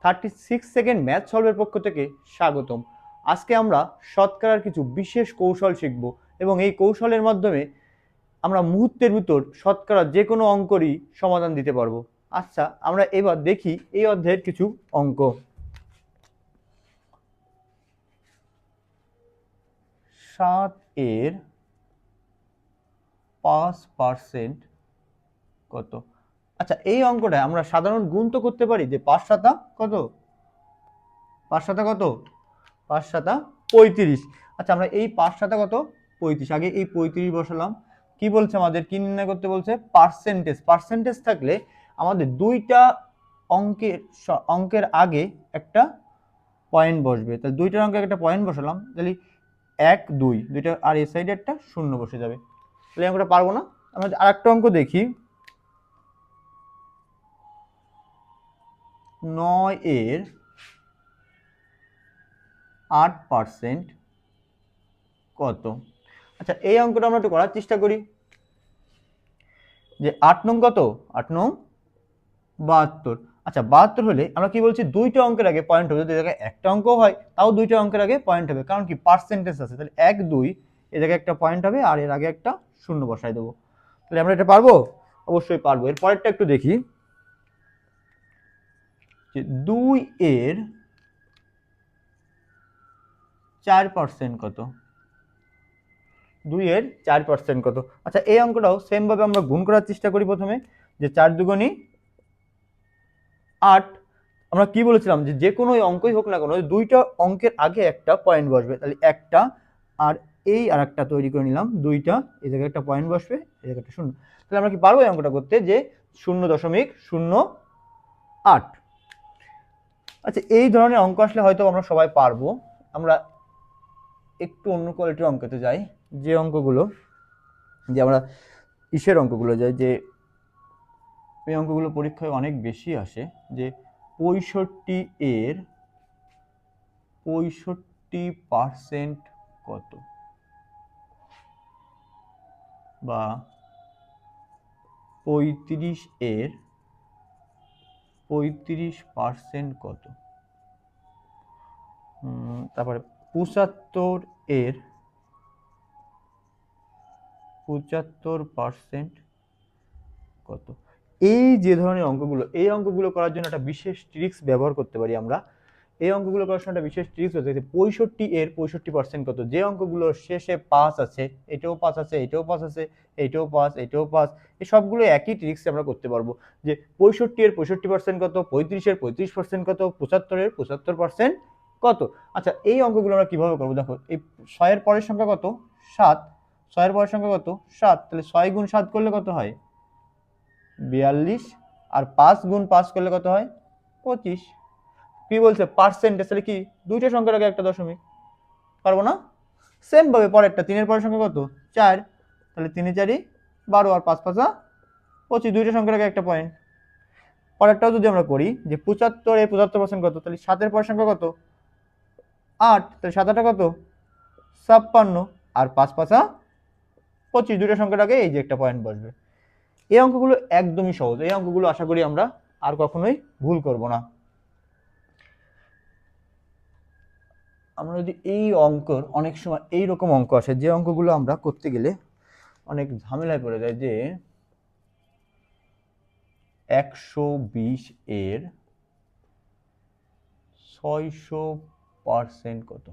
36 second math সলভের পক্ষ থেকে স্বাগতম। আজকে আমরা শতকরার কিছু বিশেষ কৌশল শিখব এবং এই কৌশলের মাধ্যমে আমরা মুহূর্তের ভিতর শতকরা যে কোনো অঙ্করই সমাধান দিতে পারবো। আচ্ছা, আমরা এবার দেখি এই অধ্যায়ের কিছু অঙ্ক। 7 এর 5% কত? আচ্ছা, এই অঙ্কটা আমরা সাধারণ গুণ তো করতে পারি যে 5 সাতা কত, 5 সাতা কত, 5 সাতা 35। আচ্ছা, আমরা এই 5 সাতা কত, 35, আগে এই 35 বসালাম। কি বলছে আমাদের, কি নির্ণয় করতে বলছে? পার্সেন্টেজ। পার্সেন্টেজ থাকলে আমাদের দুইটা অঙ্কের আগে একটা পয়েন্ট বসবে, তাহলে দুইটার অঙ্কে একটা পয়েন্ট বসালাম, তাহলে 1 2 দুইটা, আর এই সাইডে একটা শূন্য বসে যাবে। তাহলে অঙ্কটা পারবো না। আমরা আরেকটা অঙ্ক দেখি। 9 এর 8% কত? আচ্ছা, এই অঙ্কটা আমরা একটু করার চেষ্টা করি যে 8 নং কত, 8 নং 72। আচ্ছা, 72 হলে আমরা কি বলছি, দুইটা অঙ্কের আগে পয়েন্ট হবে। যদি জায়গায় একটা অঙ্ক হয় তাও দুইটা অঙ্কের আগে পয়েন্ট হবে, কারণ কি পার্সেন্টেজ আছে। তাহলে 1 2 এর জায়গায় একটা পয়েন্ট হবে আর এর আগে একটা শূন্য বসাই দেবো। তাহলে আমরা এটা পারবো? অবশ্যই পারবো। এর পরেরটা একটু দেখি যে 2 এর 4% কত? 2 এর 4% কত? আচ্ছা, এই অঙ্কটাও সেম ভাবে আমরা গুণ করার চেষ্টা করি। প্রথমে যে 4 দুগুণী 8। আমরা কি বলেছিলাম যে কোনো অঙ্কই হোক না কেন, দুইটা অঙ্কের আগে একটা পয়েন্ট বসবে। তাহলে একটা আর এই আর একটা তৈরি করে নিলাম, দুইটা, এই জায়গায় একটা পয়েন্ট বসবে, এই জায়গায় একটা শূন্য। তাহলে আমরা কি পারবো এই অঙ্কটা করতে যে 0.08। আচ্ছা, এই ধরনের অঙ্ক আসলে হয়তো আমরা সবাই পারবো। আমরা একটু অন্য কোয়ালিটির অঙ্কতে যাই, যে অঙ্কগুলো, যে আমরা ইসের অঙ্কগুলো যাই, যে এই অঙ্কগুলো পরীক্ষায় অনেক বেশি আসে, যে 65 এর 65% কত, বা 35 এর 35% কত, তারপরে 75 এর 75% কত। এই যে ধরনের অঙ্কগুলো, এই অঙ্কগুলো করার জন্য একটা বিশেষ ট্রিক্স ব্যবহার করতে পারি আমরা। এই অঙ্কগুলো করার সময় একটা বিশেষ ট্রিক্স হচ্ছে 65 এর 65% কত। যে অঙ্কগুলোর শেষে 5 আছে, এটাও 5 আছে, এটাও 5 আছে, এটাও 5, এটাও 5, এই সবগুলো একই ট্রিক্স আমরা করতে পারবো। যে 65 এর 65% কত, 35 এর 35% কত, 75 এর 75% কত। আচ্ছা, এই অঙ্কগুলো আমরা কিভাবে করবো? দেখো, এই 6 এর পরের সংখ্যা কত, 7। 6 এর পরের সংখ্যা কত, 7। তাহলে 6 গুণ 7 করলে কত হয়, 42। আর 5 গুণ 5 করলে কত হয়, 25। কি বলছে, পার্সেন্টেজ। তাহলে কি দুইটা সংখ্যার আগে একটা দশমিক, পারবো না? সেম ভাবে পরেরটা, 3 এর পরের সংখ্যা কত, 4। তাহলে 3 4 12 আর 5 5 25, দুইটা সংখ্যার আগে একটা পয়েন্ট। পরেরটাও যদি আমরা করি যে 75 এর 75% কত, তাহলে 7 এর পরের সংখ্যা কত, 8। তাহলে 7 8 কত, 56, আর 5 5 25, দুইটা সংখ্যার আগে এই যে একটা পয়েন্ট বসবে। এই অঙ্কগুলো একদমই সহজ। এই অঙ্কগুলো আশা করি আমরা আর কখনোই ভুল করব না। আমরা যদি এই অঙ্কর, অনেক সময় এইরকম অঙ্ক আসে যে অঙ্কগুলো আমরা করতে গেলে অনেক ঝামেলায় পড়ে যায়, যে 120 এর 600% কত,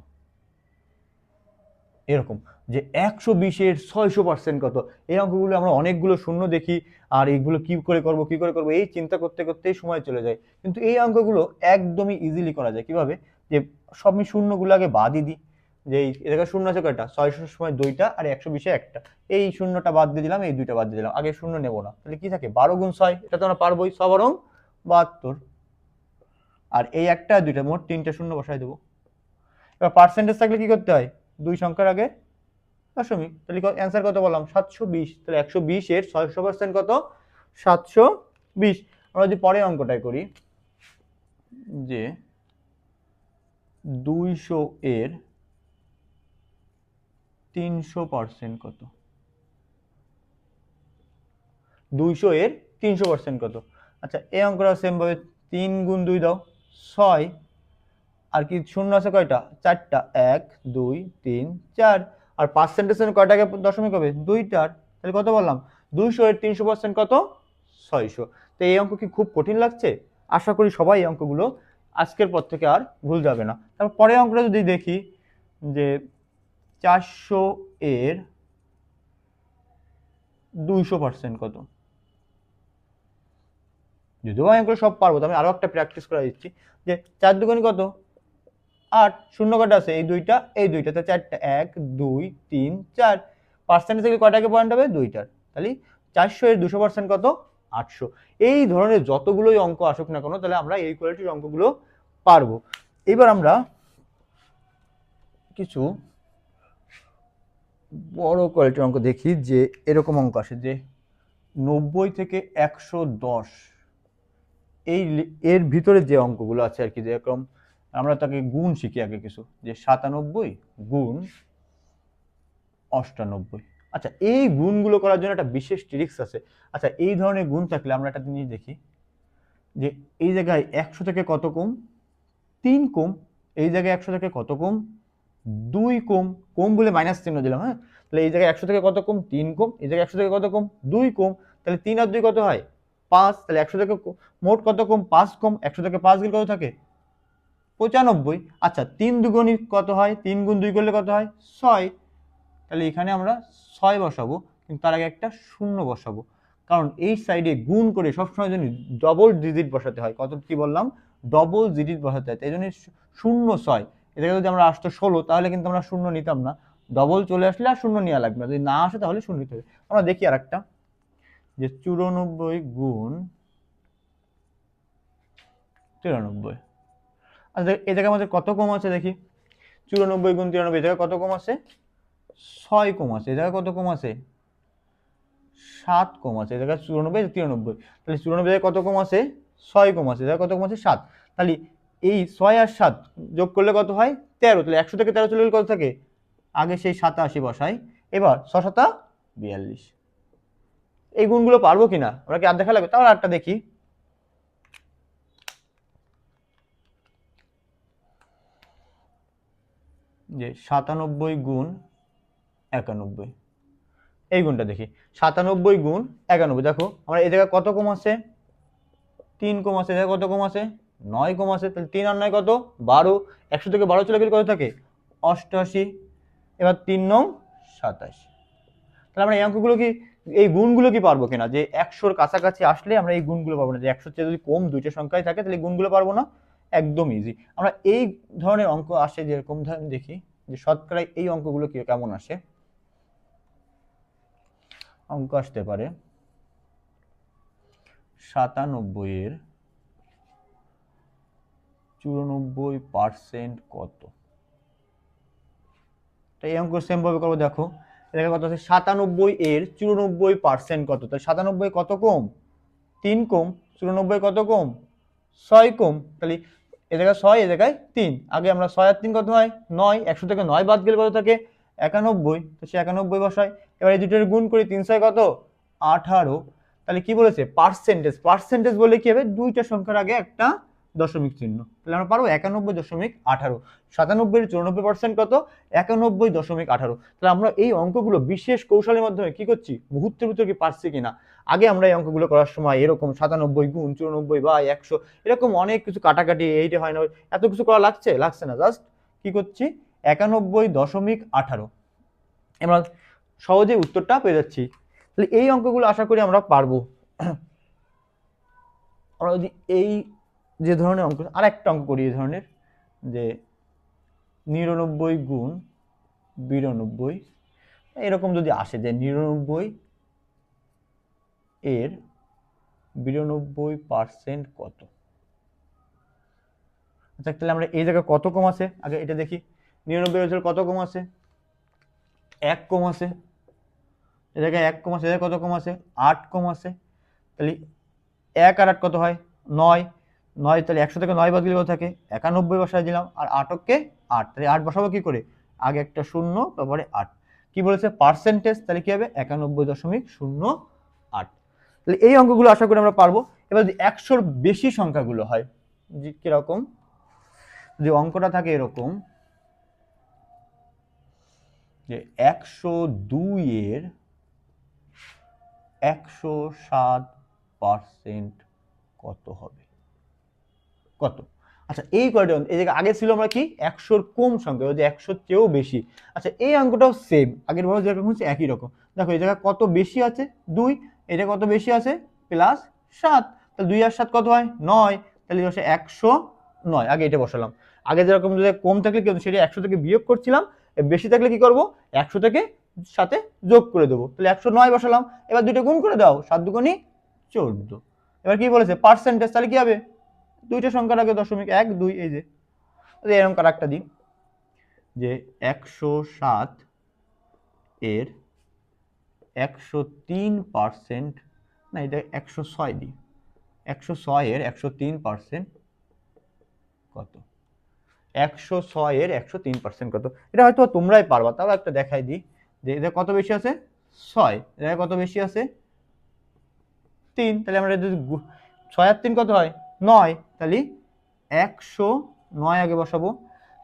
এরকম যে 120 এর 600% কত। এই অঙ্কগুলো আমরা অনেকগুলো শূন্য দেখি, আর এইগুলো কি করে করব এই চিন্তা করতে করতেই সময় চলে যায়। কিন্তু এই অঙ্কগুলো একদমই ইজিলি করা যায়। কিভাবে, যে সব শূন্যগুলো আগে বাদই দিই, যে এই জায়গায় শূন্য আছে কয়টা, 600 সময় দুইটা আর 120 এ একটা, এই শূন্যটা বাদ দিয়ে দিলাম, এই দুইটা বাদ দিয়ে দিলাম, আগে শূন্য নেব না। তাহলে কি থাকে, 12 গুণ 6, এটা তো আমরা পারবোই, 6 বরং 72। আর এই একটা দুইটা, মোট 3টে শূন্য বসাই দেবো। এবার পার্সেন্টেজ থাকলে কি করতে হয়, দুই সংখ্যার আগে দশমিক। তাহলে অ্যান্সার কত বললাম, 720। তাহলে 120 এর 600% কত, 720। আমরা যদি পরে অঙ্কটাই করি, যে 200 এর 300% কত, 200 এর 300% কত। আচ্ছা, এই অঙ্কটা সেম ভাবে 3 গুণ 2 দাও, 6, আর কি শূন্য আছে কয়টা, 4টা, 1 2 3 4, আর পার্সেন্টেজের কয়টাকে দশমিক হবে, 2টার। তাহলে কত বললাম, 200 এর 300% কত, 600। তো এই অঙ্ক কি খুব কঠিন লাগছে? আশা করি সবাই এই অঙ্কগুলো আজকের পর থেকে আর ভুল যাবে না। তারপর পরের অঙ্কটা যদি দেখি যে 400 এর 200% কত। যদিও আমি এগুলো সব পারবো, তো আমি আরো একটা প্র্যাকটিস করে দিচ্ছি যে 4 দুগুণে কত, 8, শূন্য কটা আছে, এই দুইটা এই দুইটা, তো 4টা, 1 2 3 4, পার্সেন্টেজ থেকে কয়টাকে পয়েন্ট হবে, 2টার। তাহলে 400 এর 200% কত, 800। এই ধরনের যতগুলোই অঙ্ক আসুক না কেন, তাহলে আমরা এই কোয়ালিটির অঙ্কগুলো পারবো। এবার আমরা কিছু বড় কোয়ালিটির অঙ্ক দেখি যে এরকম অঙ্ক আসে যে 90 থেকে 110, এর ভিতরে যে অঙ্কগুলো আছে আর কি, যেরকম আমরা তাকে গুণ শিখি আগে কিছু, যে 97 গুণ 98। আচ্ছা, এই গুণগুলো করার জন্য একটা বিশেষ ট্রিক্স আছে। আচ্ছা, এই ধরনের গুণ থাকলে আমরা একটা জিনিস দেখি যে এই জায়গায় 100 থেকে কত কম, 3 কম। এই জায়গায় 100 থেকে কত কম, 2 কম। কম বলে মাইনাস চিহ্ন দিলাম, হ্যাঁ। তাহলে এই জায়গায় 100 থেকে কত কম, 3 কম। এই জায়গায় 100 থেকে কত কম, 2 কম। তাহলে 3 আর 2 কত হয়, 5। তাহলে 100 থেকে মোট কত কম, 5 কম। 100 থেকে 5 গেলে কত থাকে, 95। আচ্ছা, 3 দুগুণই কত হয়, 3 গুণ 2 করলে কত হয়, 6। তাহলে এখানে আমরা 6 বসাবো, কিন্তু তার আগে একটা শূন্য বসাবো, কারণ এই সাইডে গুণ করে সবসময় জন্য ডবল ডিজিট বসাতে হয়। কত কি বললাম, ডবল ডিজিট বসাতে হয়। তাই জন্য 0 6, এটাকে যদি আমরা আসতো 16, তাহলে কিন্তু আমরা শূন্য নিতাম না। ডবল চলে আসলে আর শূন্য নেওয়া লাগবে না, যদি না আসে তাহলে শূন্য নিতে হবে। আমরা দেখি আর একটা, যে 94 গুণ 93। আচ্ছা, এই জায়গায় আমাদের কত কম আছে দেখি, 94 গুণ 93, এই জায়গায় কত কম আছে, 6 কম আছে। এই জায়গায় কত কম আছে, 7 কম আছে। এই জায়গায় 94 93, তাহলে 94 জায়গায় কত কম আছে, 6 কম আছে। এই জায়গায় কত কম আছে, 7। তাহলে এই 6 আর 7 যোগ করলে কত হয়, 13। তাহলে 100 থেকে 13 চলে গেলে কত থাকে, আগে সেই 87 বসাই। এবার 6 7 42। এই গুণগুলো পারবো কিনা, আমরা কি আর দেখা লাগবে, তাহলে একটা দেখি। যে 97 গুণ 91, এই গুণটা দেখি। 97 গুণ 91, দেখো আমরা এই জায়গায় কত কম আছে, 3 কম আছে। এই জায়গায় কত কম আছে, 9 কম আছে। তাহলে 3 আর 9 কত, 12। 100 থেকে 12 চলে গেলে কত থাকে, 88। এবার 3 9 27। তাহলে আমরা এই অঙ্কগুলো কি, এই গুণগুলো কি পারবো কিনা, যে 100-র কাছাকাছি আসলে আমরা এই গুণগুলো পাবো না, যে 100-র চেয়ে যদি কম দুইটা সংখ্যায় থাকে তাহলে গুণগুলো পারবো না। একদম ইজি। আমরা এই ধরনের অঙ্ক আসে যেরকম ধরেন, দেখি যে শতকরা এই অঙ্কগুলো কি কেমন আসে। অঙ্ক আসতে পারে 97 এর 94% কত। তো এই অঙ্ক সেম ভাবে করবো, দেখো এটাকে কত আছে, 97 এর 94% কত। তাহলে 97 কত কম, 3 কম। 94 কত কম, 6 কম। তাহলে এ জায়গায় 6, এ জায়গায় 3। আগে আমরা 6 আর 3 কত হয়, 9। 100 থেকে 9 বাদ গেলে কত থাকে, 91। তো সে 91 বসায়। এবার এই দুটোর গুণ করি, 3 6 কত, 18। তাহলে কি বলেছে, পার্সেন্টেজ। পার্সেন্টেজ বলে কি হবে, দুইটা সংখ্যার আগে একটা দশমিক চিহ্ন। তাহলে আমরা পারবো 91.18। 97 এর 94% কত, 91.18। তাহলে আমরা এই অঙ্কগুলো বিশেষ কৌশলের মাধ্যমে কি করছি, মুহূর্তের ভিতরে কি পারছি কিনা। আগে আমরা এই অঙ্কগুলো করার সময় এরকম 97 গুণ 94 বা 100, এরকম অনেক কিছু কাটাকাটি, এইটা হয় না, এত কিছু করা লাগছে না। জাস্ট কি করছি, 91.18। আমরা সহজে উত্তরটা পেয়ে যাচ্ছি। তাহলে এই অঙ্কগুলো আশা করি আমরা পারবো। আমরা যদি এই যে ধরনের অঙ্ক, আর একটা অঙ্ক করি এই ধরনের, যে 99 গুণ 92, এরকম যদি আসে যে 99 এর 92% কত। আচ্ছা, তাহলে আমরা এই জায়গায় কত কম আছে আগে এটা দেখি। 99 এর কত কম আছে, 1 কম আছে। এই জায়গায় 1 কম আছে। এই জায়গায় কত কম আছে, 8 কম আছে। তাহলে 1 আর 8 কত হয়, 9। 9, তাহলে 100 থেকে 9 বাদ গেলে কত থাকে, 91 বসাই দিলাম। আর 8কে 8, তাহলে 8 বসাবো কি করে, আগে একটা শূন্য, তারপরে 8। কি বলেছে, পার্সেন্টেজ, তাহলে কি হবে 91.08। তাহলে এই অঙ্কগুলো আশা করি আমরা পারবো। এবার যদি 100-র বেশি সংখ্যাগুলো হয়, কিরকম, যে অঙ্কটা থাকে এরকম যে 102 এর 107% কত হবে, কত? আচ্ছা এই কয়টা, এই জায়গায় আগে ছিল আমরা কি 100-র কম সংখ্যা, ওই যে 100-র চেয়েও বেশি। আচ্ছা এই অঙ্কটাও সেম, আগের বড় যেরকম হচ্ছে একই রকম। দেখো এই জায়গায় কত বেশি আছে 2, এটা কত বেশি আছে +7, তাহলে 2 আর 7 কত হয় 9, তাহলে হচ্ছে 109। আগে এটা বসালাম, আগে যেরকম যদি কম থাকলে কি হতো সেটা 100 থেকে বিয়োগ করছিলাম, বেশি থাকলে কি করব 100 থেকে সাথে যোগ করে দেবো, তাহলে 109 বসালাম। এবার দুইটা গুণ করে দাও, 7 দুগুণী 14। এবার কি বলেছে পার্সেন্টেজ, তাহলে কি হবে দুইটা সংখ্যার আগে 0.12, এই যে এরকম কার একটা দিই যে 107 এর 103%, না এটা 106 দিই, 106 এর 103% কত, 106 এর 103% কত? এটা হয়তো তোমরাই পারবা, তাও একটা দেখাই দিই যে এটা কত বেশি আছে 6, এটা কত বেশি আছে 3, তাহলে আমরা যদি 6 আর 3 কত হয় 9, তাহলে 109 আগে বসাবো।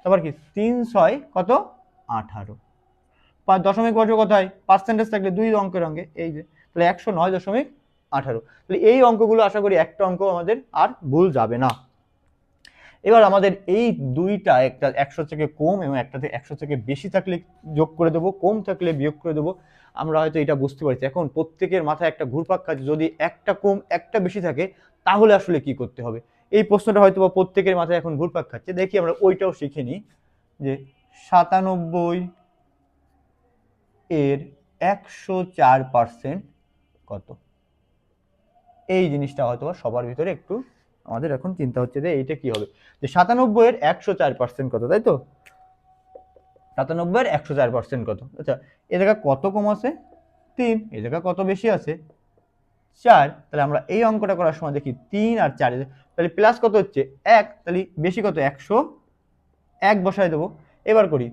তারপর কি 3 6 কত 18, দশমিক বসবে কোথায়, পার্সেন্টেজ থাকলে 2 অঙ্কের অঙ্কে, এই যে তাহলে 109.18। তাহলে এই অঙ্কগুলো আশা করি একটা অঙ্ক আমাদের আর ভুল যাবে না। এবার আমাদের এই দুইটা, একটা 100 থেকে কম এবং একটাতে 100 থেকে বেশি থাকলে যোগ করে দেবো, কম থাকলে বিয়োগ করে দেবো। আমরা হয়তো এটা বুঝতে পারছি। এখন প্রত্যেকের মাথায় একটা ঘুরপাক খাচ্ছে, যদি একটা কম একটা বেশি থাকে তাহলে আসলে কি করতে হবে, এই প্রশ্নটা হয়তো বা প্রত্যেকের মাথায় এখন ঘুরপাক খাচ্ছে। দেখি আমরা ওইটাও শিখে নিই যে 97 এর 104% কত। এই জিনিসটা হয়তো সবার ভিতরে একটু আমাদের এখন চিন্তা হচ্ছে যে এইটা কি হবে, যে 97 এর 104% কত, তাই তো 97 এর 104% কত। আচ্ছা এ জায়গা কত কম আছে 3, এই জায়গা কত বেশি আছে 4, তাহলে আমরা এই অঙ্কটা করার সময় দেখি 3 আর 4, তাহলে প্লাস কত হচ্ছে 1, তাহলে বেশি কত 101 বসাই দেবো। এবার করি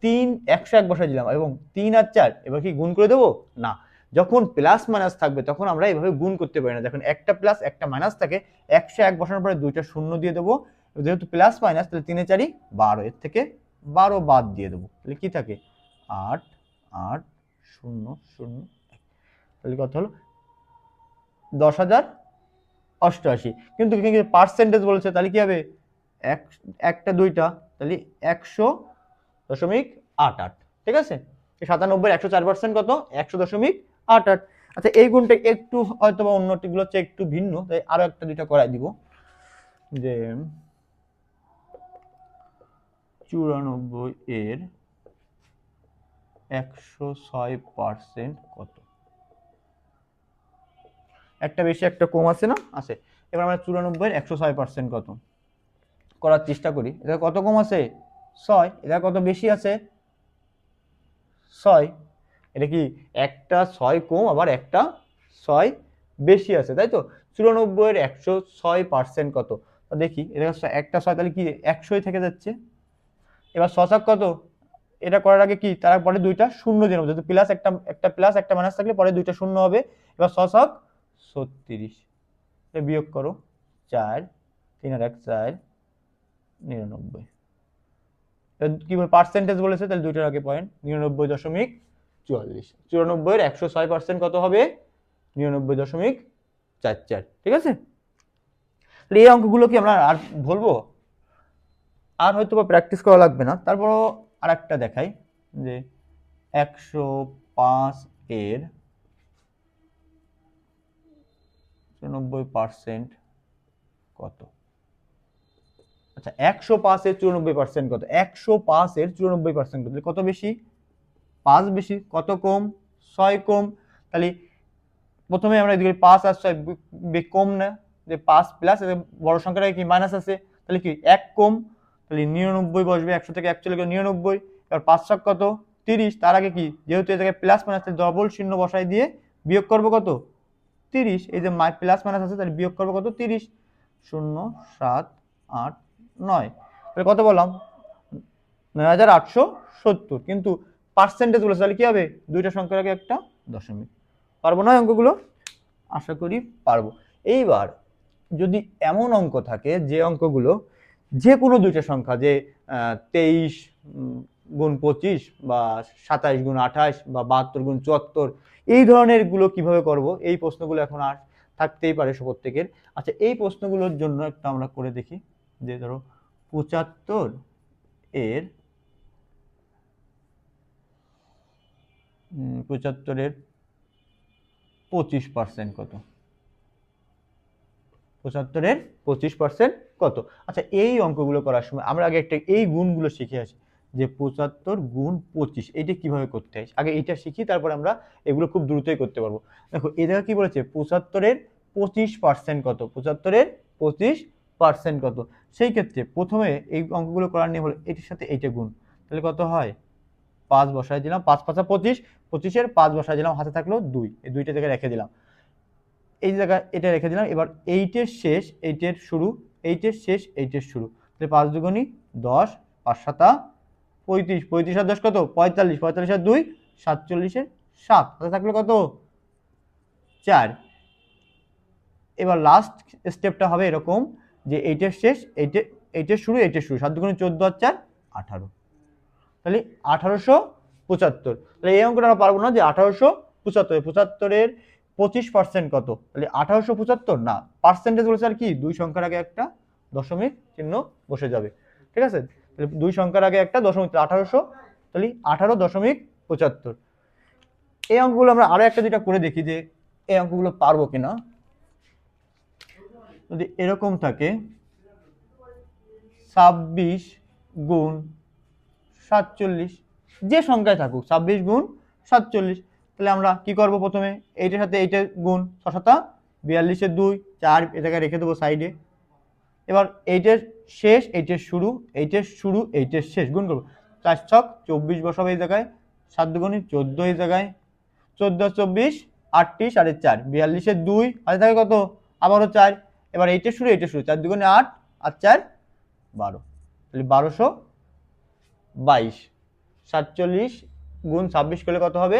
3 101 বসাই দিলাম এবং 3 আর 4 এবার কি গুণ করে দেবো না, যখন প্লাস মাইনাস থাকবে তখন আমরা এইভাবে গুণ করতে পারি না, যখন একটা প্লাস একটা মাইনাস থাকে 101 বসানোর পরে দুইটা শূন্য দিয়ে দেবো, যেহেতু প্লাস মাইনাস তাহলে 3 4 12, এর থেকে 12 বাদ দিয়ে দেবো, তাহলে কি থাকে 8 8 0 0 1, তাহলে কত হলো 10,088। কিন্তু পার্সেন্টেজ বলেছে, তাহলে কি হবে একটা দুইটা, তাহলে 100.88, ঠিক আছে। 97 104% কত 100.88। আচ্ছা এই গুণটা একটু হয়তো বা অন্যটিগুলো হচ্ছে একটু ভিন্ন, তাই আরো একটা দুইটা করাই দিব যে 94 এর 106% কত। একটা বেশি একটা কম আছে না, আছে। এবার আমরা 94 এর 106% কত করার চেষ্টা করি। এটা কত কম আছে 6, এটা কত বেশি আছে 6, এটা কি একটা 6 কম আবার একটা 6 বেশি আছে, তাই তো। 94 এর 106% কত, দেখি এটা একটা 6, তাহলে কি 100 থেকে যাচ্ছে। এবার শশাক কত, এটা করার আগে কি তারপরে দুইটা শূন্য দিয়ে নেবো, যেহেতু প্লাস একটা প্লাস একটা মাইনাস থাকলে পরে দুইটা শূন্য হবে। এবার শশাক 36, বিয়োগ করো 4 3 আর 1 4 99, কি বলে পার্সেন্টেজ বলেছে, তাহলে দুইটার আগে পয়েন্ট 99.44। 94 এর 106% কত হবে 99.44, ঠিক আছে। এই অঙ্কগুলো কি আমরা আর বলবো, আর হয়তো বা প্র্যাকটিস করা লাগবে না। তারপরও আর একটা দেখাই যে 105 এর 94% কত। আচ্ছা 105 এর 94% কত, 105 এর 94% কত, কত বেশি 5 বেশি, কত কম 6 কম। তাহলে প্রথমে আমরা এদিকে 5 আর 6 কম না, যে 5 প্লাস বড় সংখ্যাটা কি মাইনাস আছে, তাহলে কি 1 কম, তাহলে 99 বসবে, 100 থেকে 1 চলে গেল 99। এবার 5 7 কত 30, তার আগে কি যেহেতু এই জায়গায় প্লাস মাইনাস ডবল চিহ্ন বসাই দিয়ে বিয়োগ করব কত 30, এই যে প্লাস মাইনাস আছে তাহলে বিয়োগ করব কত 30, 0 7 8 9, তাহলে কত বললাম 9870। কিন্তু পার্সেন্টেজ বলেছে, তাহলে কি হবে দুইটা সংখ্যার আগে একটা দশমিক। পারবো না অঙ্কগুলো, আশা করি পারবো। এইবার যদি এমন অঙ্ক থাকে যে অঙ্কগুলো যে কোনো দুইটা সংখ্যা, যে 23 গুণ 25 বা 27 গুণ 28 বা 72 গুণ 74, এই ধরনের গুলো কিভাবে করব, এই প্রশ্নগুলো এখন আর থাকতেই পারে প্রত্যেকের। আচ্ছা, এই প্রশ্নগুলোর জন্য একটা আমরা করে দেখি, যে ধরো 75 এর 25% কত? 75 এর 25% কত? আচ্ছা, এই অঙ্কগুলো করার সময় আমরা আগে একটা এই গুণগুলো শিখে আসি, যে 75 গুণ 25 এটা কিভাবে করতে হয়, আগে এটা শিখি, তারপর আমরা এগুলো খুব দ্রুতই করতে পারবো। দেখো এই জায়গায় কি বলেছে, 75 এর 25% কত? 75 এর 25% কত? সেই ক্ষেত্রে প্রথমে এই অঙ্কগুলো করার নিয়ম হলো এটির সাথে এইটা গুণ, তাহলে কত হয়? 5 বসাই দিলাম, 5 5 25, 25-এর 5 বসাই দিলাম, হাতে থাকলো 2, এই দুইটা জায়গায় রেখে দিলাম, এই জায়গায় এটা রেখে দিলাম। এবার 8-এর শেষ 8-এর শুরু, 8-এর শেষ 8-এর শুরু, তাহলে 5 দুগুণী 10, 5 7 35, 35 আর 10 কত? 45, 45 আর 2 47-এর 7, হাতে থাকলো কত? 4। এবার লাস্ট স্টেপটা হবে এরকম, যে 8-এর শেষ 8-এর শুরু 8-এর শুরু, 7 দুগুণী 14 আর 4 18, তাহলে 1875। তাহলে এই অঙ্কটা আমরা পারবো না, যে 1875, 75-এর 25% কত? তাহলে 1875 না, পার্সেন্টেজ বলেছে আর কি, দুই সংখ্যার আগে একটা দশমিক চিহ্ন বসে যাবে, ঠিক আছে? তাহলে দুই সংখ্যার আগে একটা দশমিক, 1800, তাহলে 18.75। এই অঙ্কগুলো আমরা আরো একটা যেটা করে দেখি, যে এই অঙ্কগুলো পারবো কিনা। যদি এরকম থাকে 26 গুণ 47, যে সংখ্যায় থাকুক 26 গুণ 47, তাহলে আমরা কি করব, প্রথমে এইটার সাথে এইটা গুণ, 6 7 42-এর 2, 4 এটাকে রেখে দেবো সাইডে। এবার এইটার শেষ এইটার শুরু, এইটার শুরু এইটার শেষ গুণ করবো, 4 ছক 24 বসাবো এই জায়গায়, 7 দুগুণী 14 এই জায়গায়, 14 24 38 আর 4 42-এর 2, হাতে থাকে কত? আবারও 4। এবার এইটার শুরু 4 দুগুণী 8 আর 4 12, তাহলে 1222। 47 গুণ 26 করলে কত হবে?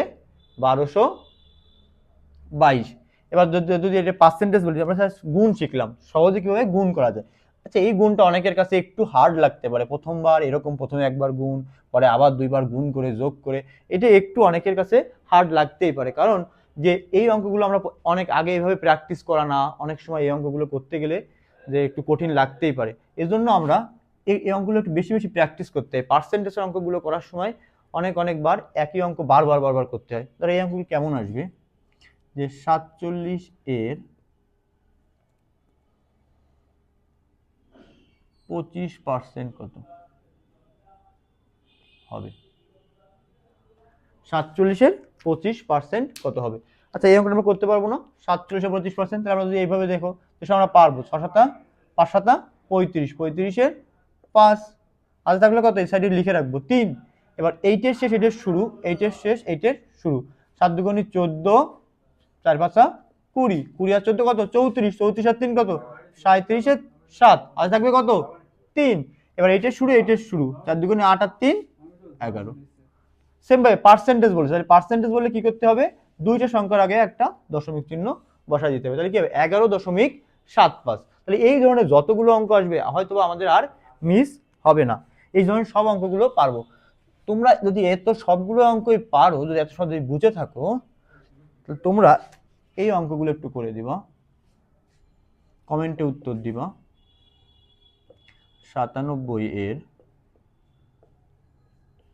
1222। এবার যদি এটা পার্সেন্টেজ বলি, আমরা গুণ শিখলাম, সহজে কিভাবে গুণ করা যায়। আচ্ছা, এই গুণটা অনেকের কাছে একটু হার্ড লাগতে পারে, প্রথমবার এরকম প্রথমে একবার গুণ, পরে আবার দুইবার গুণ করে যোগ করে, এটা একটু অনেকের কাছে হার্ড লাগতেই পারে, কারণ যে এই অঙ্কগুলো আমরা অনেক আগে এইভাবে প্র্যাকটিস করা না, অনেক সময় এই অঙ্কগুলো করতে গেলে যে একটু কঠিন লাগতেই পারে। এজন্য আমরা এই অঙ্কগুলো একটু বেশি বেশি প্র্যাকটিস করতে হয়। পার্সেন্টেজের অঙ্কগুলো করার সময় অনেকবার একই অঙ্ক বারবার করতে হয়। ধরো এই অঙ্কগুলো কেমন আসবে, যে 47 এর 25% কত হবে? 47 এর 25% কত হবে? আচ্ছা, এই অঙ্কটা আমরা করতে পারবো না, 47 এর 25%, তাহলে আমরা যদি এইভাবে দেখো, তো আমরা পারবো। 6 7 5 7 35, 35-এর 5, আচ্ছা থাকলে কত? এই সাইডে লিখে রাখবো 3। এবার 8-এর শেষ 8-এর শুরু, 8-এর শেষ 8-এর শুরু, 7 দুগুণী 14, 4 5 20, 20 আর 14 কত? 34, 34 আর 3 কত? 37-এর 7, আচ্ছা থাকবে কত? 3। এবার 8-এর শুরু 4 দুগুণী 8 আর 3 11। সেম ভাবে পার্সেন্টেজ বলেছে, তাহলে পার্সেন্টেজ বলে কি করতে হবে? দুইটা সংখ্যার আগে একটা দশমিক চিহ্ন বসাই দিতে হবে, তাহলে কি হবে? 11.75। তাহলে এই ধরনের যতগুলো অঙ্ক আসবে হয়তো আমাদের আর মিস হবে না, এই ধরনের সব অঙ্কগুলো পারবো। তোমরা যদি এত সবগুলো অঙ্কই পারো, যদি এত সব বুঝে থাকো, তাহলে তোমরা এই অঙ্কগুলো একটু করে দিবা, কমেন্টে উত্তর দিবা। 97 এর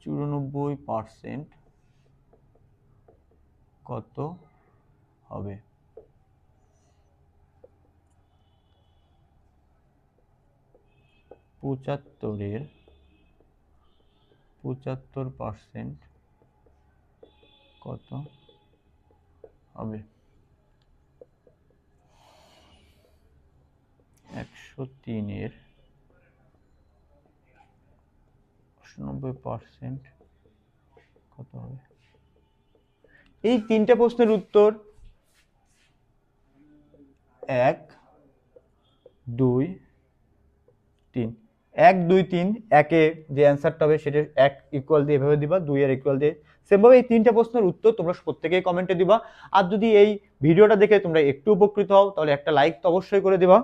94% কত হবে? 75 এর 75% কত হবে? 103 এর 98% কত হবে? এই তিনটা প্রশ্নের উত্তর 1 2 3। 1 2 3, একে যে অ্যান্সারটা হবে সেটা 1 ইকুয়াল দিয়ে এভাবে দিবা, 2 এর ইকুয়াল দিয়ে সেমভাবে এই তিনটা প্রশ্নের উত্তর তোমরা প্রত্যেকেই কমেন্টে দিবা। আর যদি এই ভিডিওটা দেখে তোমরা একটু উপকৃত হও, তাহলে একটা লাইক তো অবশ্যই করে দিবা।